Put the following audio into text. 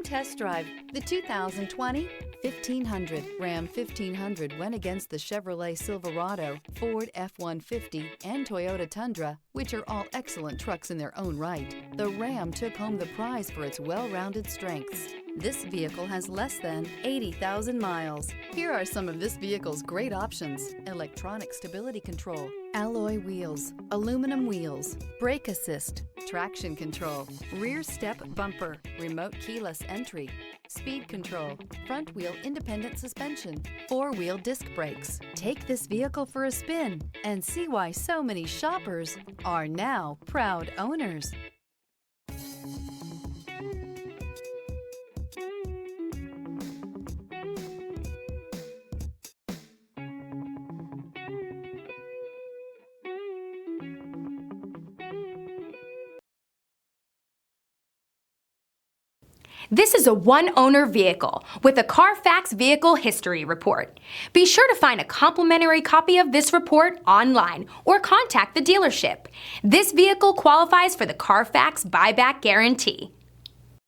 test drive the 2020 1500. Ram 1500 went against the Chevrolet Silverado, Ford F-150, and Toyota Tundra, which are all excellent trucks in their own right. The Ram took home the prize for its well-rounded strengths. This vehicle has less than 80,000 miles. Here are some of this vehicle's great options: electronic stability control, alloy wheels, aluminum wheels, brake assist, traction control, rear step bumper, remote keyless entry, speed control, front wheel independent suspension, four-wheel disc brakes. Take this vehicle for a spin and see why so many shoppers are now proud owners. This is a one-owner vehicle with a CARFAX Vehicle History Report. Be sure to find a complimentary copy of this report online or contact the dealership. This vehicle qualifies for the CARFAX Buyback Guarantee.